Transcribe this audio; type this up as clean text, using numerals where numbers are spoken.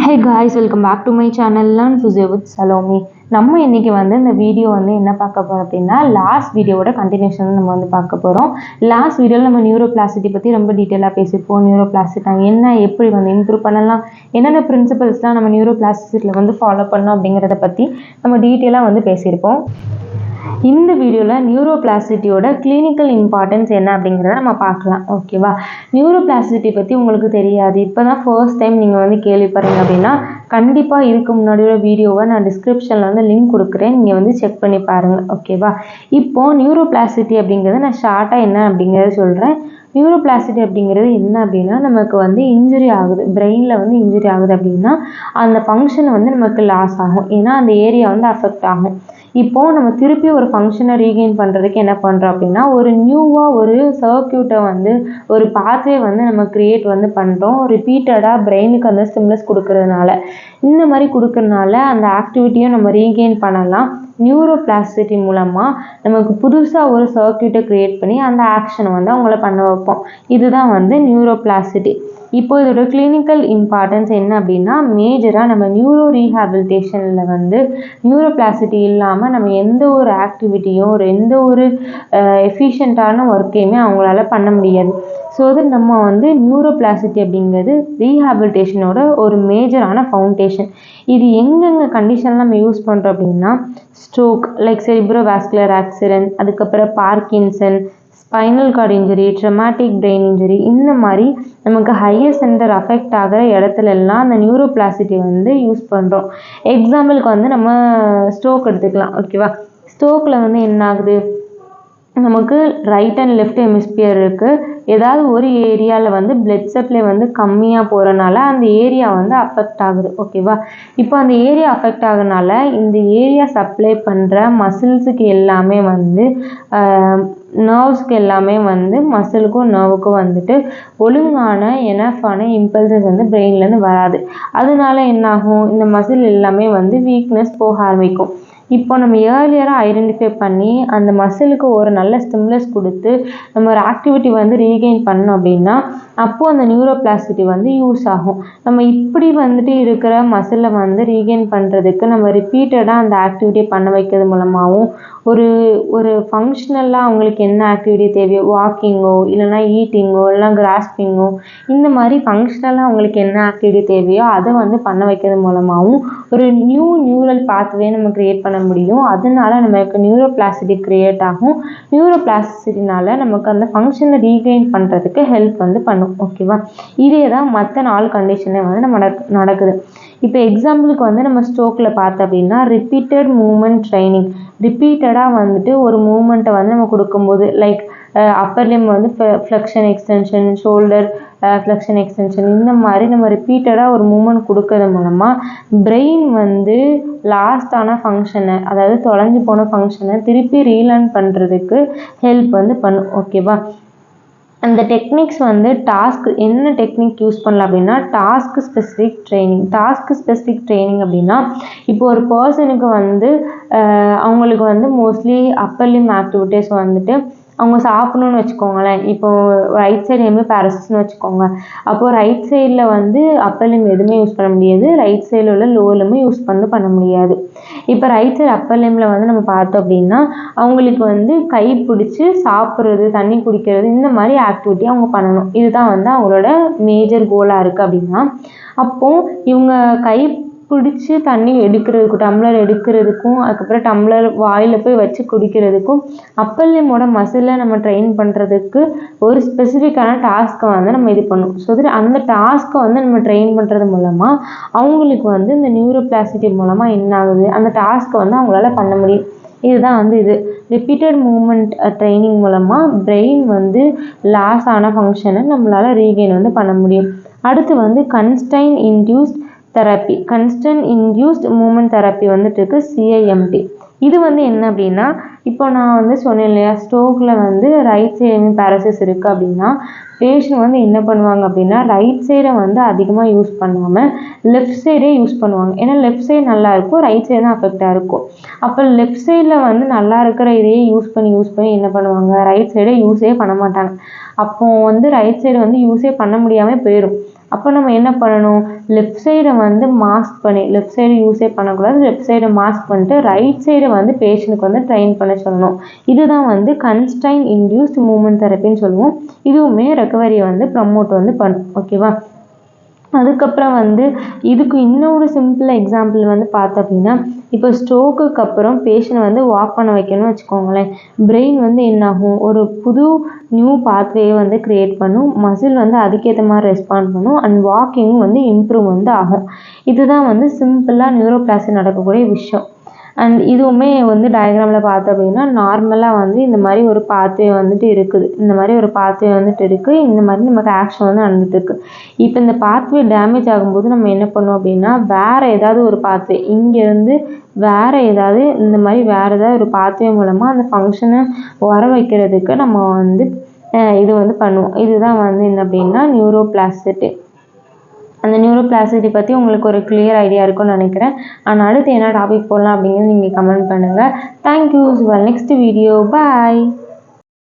Hey guys, welcome back to my channel Learn Physio with Salome. நம்ம இன்னைக்கு இந்த video என்ன பார்க்க போறோம் அப்படின்னா லாஸ்ட் வீடியோவோட கண்டினியூஷன் நம்ம பார்க்க போறோம். லாஸ்ட் வீடியோல நம்ம நியூரோபிளாஸ்டிசிட்டி பத்தி ரொம்ப டீடைலா பேசிப்போம். நியூரோபிளாஸ்டிசிட்டி என்ன எப்படி இம்ப்ரூவ் பண்ணலாம், என்னென்ன பிரின்சிபல்ஸ்லாம் நம்ம நியூரோபிளாஸ்டிசிட்டில ஃபாலோ பண்ணணும் அப்படிங்கறத பத்தி நம்ம டீடைலா பேசியிருப்போம். இந்த வீடியோவில் நியூரோபிளாஸ்டிசிட்டியோட கிளினிக்கல் இம்பார்ட்டன்ஸ் என்ன அப்படிங்கிறத நம்ம பார்க்கலாம். ஓகேவா? நியூரோபிளாஸ்டிசிட்டி பற்றி உங்களுக்கு தெரியாது, இப்போ தான் ஃபர்ஸ்ட் டைம் நீங்கள் கேள்விப்படுறீங்க அப்படின்னா கண்டிப்பாக இதுக்கு முன்னாடியோட வீடியோவை நான் டிஸ்கிரிப்ஷனில் லிங்க் கொடுக்குறேன், நீங்கள் செக் பண்ணி பாருங்கள். ஓகேவா? இப்போது நியூரோபிளாஸ்டிசிட்டி அப்படிங்கிறது நான் ஷார்ட்டாக என்ன அப்படிங்கிறத சொல்கிறேன். நியூரோபிளாஸ்டிசிட்டி அப்படிங்கிறது என்ன அப்படின்னா நமக்கு இன்ஜுரி ஆகுது, பிரெயினில் இன்ஜுரி ஆகுது அப்படின்னா அந்த ஃபங்க்ஷன் நமக்கு லாஸ் ஆகும், ஏன்னா அந்த ஏரியா அஃபெக்ட் ஆகும். இப்போது நம்ம திருப்பி ஒரு ஃபங்க்ஷனை ரீகெயின் பண்ணுறதுக்கு என்ன பண்ணுறோம் அப்படின்னா ஒரு நியூவாக ஒரு சர்க்யூட்டை ஒரு பாத்வே நம்ம க்ரியேட் பண்ணுறோம். ரிப்பீட்டடாக பிரெயினுக்கு அந்த ஸ்டிமுலஸ் கொடுக்கறதுனால, இந்த மாதிரி கொடுக்கறதுனால அந்த ஆக்டிவிட்டியும் நம்ம ரீகெயின் பண்ணலாம். நியூரோபிளாஸ்டிசிட்டி மூலமாக நமக்கு புதுசாக ஒரு சர்க்யூட்டை க்ரியேட் பண்ணி அந்த ஆக்ஷனை அவங்கள பண்ண வைப்போம். இதுதான் நியூரோபிளாஸ்டிசிட்டி. இப்போ இதோட கிளினிக்கல் இம்பார்ட்டன்ஸ் என்ன அப்படின்னா மேஜராக நம்ம நியூரோ ரீஹாபிலிட்டேஷனில் நியூரோபிளாஸ்டிசிட்டி இல்லாமல் நம்ம எந்த ஒரு ஆக்டிவிட்டியும் எந்த ஒரு எஃபிஷியண்ட்டான ஒர்க்கையுமே அவங்களால பண்ண முடியாது. ஸோ அது நம்ம நியூரோபிளாஸ்டிசிட்டி அப்படிங்கிறது ரீஹாபிலிட்டேஷனோட ஒரு மேஜரான ஃபவுண்டேஷன். இது எங்கெங்கே கண்டிஷனில் நம்ம யூஸ் பண்ணுறோம் அப்படின்னா ஸ்ட்ரோக், லைக் செரிப்ரோவாஸ்குலர் ஆக்சிடென்ட், அதுக்கப்புறம் Parkinson, spinal cord injury, traumatic brain injury, இந்த மாதிரி நமக்கு ஹையர் சென்டர் அஃபெக்ட் ஆகிற இடத்துலலாம் அந்த நியூரோபிளாஸ்டிசிட்டி யூஸ் பண்ணுறோம். எக்ஸாம்பிளுக்கு நம்ம ஸ்ட்ரோக் எடுத்துக்கலாம். ஓகேவா? ஸ்ட்ரோக்கில் என்ன ஆகுது, நமக்கு ரைட் அண்ட் லெஃப்ட் ஹெமிஸ்பியர் இருக்குது, ஏதாவது ஒரு ஏரியாவில் பிளட் சப்ளை கம்மியாக போகிறனால அந்த ஏரியா அஃபெக்ட் ஆகுது. ஓகேவா? இப்போ அந்த ஏரியா அஃபெக்ட் ஆகுறனால இந்த ஏரியா சப்ளை பண்ணுற மசில்ஸுக்கு எல்லாமே நர்வ்ஸ்க்கு எல்லாமே மசிலுக்கும் நர்வுக்கும் ஒழுங்கான எனஃபான இம்பல்சஸ் பிரெயின்லேருந்து வராது. அதனால என்னாகும், இந்த மசில் எல்லாமே வீக்னஸ் போக ஆரம்பிக்கும். இப்போ நம்ம ஏர்லியராக ஐடென்டிஃபை பண்ணி அந்த மசிலுக்கு ஒரு நல்ல ஸ்டிமுலஸ் கொடுத்து நம்ம ஒரு ஆக்டிவிட்டி ரீகெயின் பண்ணோம் அப்படின்னா அப்போது அந்த நியூரோபிளாஸ்டிசிட்டி யூஸ் ஆகும். நம்ம இப்படி இருக்கிற மசிலை ரீகெயின் பண்ணுறதுக்கு நம்ம ரிப்பீட்டடாக அந்த ஆக்டிவிட்டியை பண்ண வைக்கிறது மூலமாகவும் ஒரு ஃபங்க்ஷனலாக அவங்களுக்கு என்ன ஆக்டிவிட்டி தேவையோ, வாக்கிங்கோ இல்லைனா ஈட்டிங்கோ இல்லைனா கிராஸ்பிங்கோ, இந்த மாதிரி ஃபங்க்ஷனலாக அவங்களுக்கு என்ன ஆக்டிவிட்டி தேவையோ அதை பண்ண வைக்கிறது மூலமாகவும் ஒரு நியூரல் பாத்வே நம்ம க்ரியேட் பண்ண முடியும். அதனால நமக்கு நியூரோபிளாஸ்டிசிட்டி க்ரியேட் ஆகும். நியூரோபிளாஸ்டிசிட்டினால நமக்கு அந்த ஃபங்க்ஷனை ரீகெயின் பண்ணுறதுக்கு ஹெல்ப் பண்ணும். ஓகேவா? இதே தான் மற்ற 4 கண்டிஷனே நம்ம நடக்குது. இப்போ எக்ஸாம்பிளுக்கு நம்ம ஸ்ட்ரோக்கில் பார்த்தோம் அப்படின்னா ரிப்பீட்டட் மூமெண்ட் ட்ரைனிங், ரிப்பீட்டடாக ஒரு மூமெண்ட்டை நம்ம கொடுக்கும்போது like Appar Lim flexion extension, shoulder flexion extension, இந்த மாதிரி நம்ம ரிப்பீட்டடாக ஒரு மூமெண்ட் கொடுக்கறது மூலமாக பிரெயின் லாஸ்டான ஃபங்க்ஷனை, அதாவது தொலைஞ்சு போன ஃபங்க்ஷனை திருப்பி ரீலேர்ன் பண்ணுறதுக்கு ஹெல்ப் பண்ணும். ஓகேவா? அந்த டெக்னிக்ஸ் டாஸ்க் என்ன டெக்னிக் யூஸ் பண்ணலாம் அப்படின்னா டாஸ்க் ஸ்பெசிஃபிக் ட்ரைனிங் அப்படின்னா இப்போ ஒரு பர்சனுக்கு அவங்களுக்கு மோஸ்ட்லி அப்பர் லிம் ஆக்டிவிட்டீஸ் அவங்க சாப்பிடணும்னு வச்சுக்கோங்களேன். இப்போது ரைட் சைடு ஹெமிபேரசிஸ்னு வச்சுக்கோங்க. அப்போது ரைட் சைடில் அப்பர் லிம் எதுவுமே யூஸ் பண்ண முடியாது, ரைட் சைடில் உள்ள லோவர் லிம் யூஸ் பண்ண முடியாது. இப்போ ரைட் சைடு அப்பர் லிம்மில் நம்ம பார்த்தோம் அப்படின்னா அவங்களுக்கு கை பிடிச்சி சாப்பிட்றது, தண்ணி குடிக்கிறது, இந்த மாதிரி ஆக்டிவிட்டி அவங்க பண்ணணும். இதுதான் அவங்களோட மேஜர் கோலாக இருக்குது அப்படின்னா அப்போது இவங்க கை பிடிச்சி தண்ணி எடுக்கிறதுக்கும், டம்ளர் எடுக்கிறதுக்கும், அதுக்கப்புறம் டம்ளர் வாயில் போய் வச்சு குடிக்கிறதுக்கும் அப்பர் லிம்மோட மசிலை நம்ம ட்ரெயின் பண்ணுறதுக்கு ஒரு ஸ்பெசிஃபிக்கான டாஸ்க்கை நம்ம இது பண்ணுவோம். ஸோ அந்த டாஸ்க்கை நம்ம ட்ரெயின் பண்ணுறது மூலமாக அவங்களுக்கு இந்த நியூரோபிளாஸ்டிசிட்டி மூலமாக என்ன ஆகுது, அந்த டாஸ்க்கை அவங்களால பண்ண முடியும். இதுதான் இது ரிப்பீட்டட் மூமெண்ட் ட்ரைனிங் மூலமாக பிரெயின் லாஸ் ஆன ஃபங்க்ஷனை நம்மளால் ரீகெயின் பண்ண முடியும். அடுத்து constraint induced therapy, constant induced movement therapy இருக்கு, CIMT. இது என்ன அப்படின்னா இப்போ நான் சொன்னேன் இல்லையா, ஸ்ட்ரோக்கில் ரைட் சைடு ஹெமிபேரசிஸ் இருக்குது அப்படின்னா பேஷண்ட் என்ன பண்ணுவாங்க அப்படின்னா ரைட் சைடை அதிகமாக யூஸ் பண்ணாமல் லெஃப்ட் சைடே யூஸ் பண்ணுவாங்க. ஏன்னா லெஃப்ட் சைடு நல்லா இருக்கும், ரைட் சைடு தான் அஃபெக்டாக இருக்கும். அப்போ லெஃப்ட் சைடில் நல்லா இருக்கிற இதையே யூஸ் பண்ணி என்ன பண்ணுவாங்க, ரைட் சைடை யூஸே பண்ண மாட்டாங்க. அப்போது ரைட் சைடு யூஸே பண்ண முடியாமல் போயிடும். அப்போ நம்ம என்ன பண்ணணும், லெஃப்ட் சைடை வந்து மாஸ்க் பண்ணி, லெஃப்ட் சைடு யூஸே பண்ணக்கூடாது, லெஃப்ட் சைடை மாஸ்க் பண்ணிட்டு ரைட் சைடை வந்து பேஷண்ட்டுக்கு வந்து ட்ரெயின் பண்ண சொல்லணும். இதுதான் வந்து கன்ஸ்ட்ரைன் இன்டியூஸ்ட் மூவ்மெண்ட் தெரப்பின்னு சொல்லுவோம். இதுவுமே ரெக்கவரியை வந்து ப்ரமோட் வந்து பண்ணும். ஓகேவா? அதுக்கப்புறம் வந்து இதுக்கு இன்னொரு சிம்பிள் எக்ஸாம்பிள் வந்து பார்த்தோம் அப்படின்னா, இப்போ ஸ்ட்ரோக்குக்கு அப்புறம் பேஷண்ட் வந்து வாக் பண்ண வைக்கணும்னு வச்சுக்கோங்களேன். பிரெயின் வந்து என்னாகும், ஒரு புது நியூ பாத்வேயை வந்து க்ரியேட் பண்ணும். மசில் வந்து அதுக்கேற்ற மாதிரி ரெஸ்பாண்ட் பண்ணும். அண்ட் வாக்கிங் வந்து இம்ப்ரூவ் வந்து ஆகும். இதுதான் வந்து சிம்பிளாக நியூரோபிளாஸ்டி நடக்கக்கூடிய விஷயம். அண்ட் இதுவுமே வந்து டயக்ராமில் பார்த்தோம் அப்படின்னா, நார்மலாக வந்து இந்த மாதிரி ஒரு பாத்வே வந்துட்டு இருக்குது. இந்த மாதிரி ஒரு பாத்வே வந்துட்டு இருக்குது. இந்த மாதிரி நமக்கு ஆக்ஷன் வந்து நடந்துட்டு இருக்கு. இப்போ இந்த பாத்வே டேமேஜ் ஆகும்போது நம்ம என்ன பண்ணோம் அப்படின்னா, வேறு ஏதாவது ஒரு பாத்வே இங்கேருந்து வேறு ஏதாவது இந்த மாதிரி வேறு ஏதாவது ஒரு பாத்வே மூலமாக அந்த ஃபங்க்ஷனை வர வைக்கிறதுக்கு நம்ம வந்து இது வந்து பண்ணுவோம். இதுதான் வந்து என்ன அப்படின்னா நியூரோபிளாஸ்டிசிட்டி. அந்த நியூரோபிளாஸ்டிசிட்டி பற்றி உங்களுக்கு ஒரு கிளியர் ஐடியா இருக்கும்னு நினைக்கிறேன். ஆனால் அடுத்து என்ன டாபிக் போடலாம் அப்படிங்கிறது நீங்கள் கமெண்ட் பண்ணுங்கள். தேங்க்யூ. Next video. பாய்.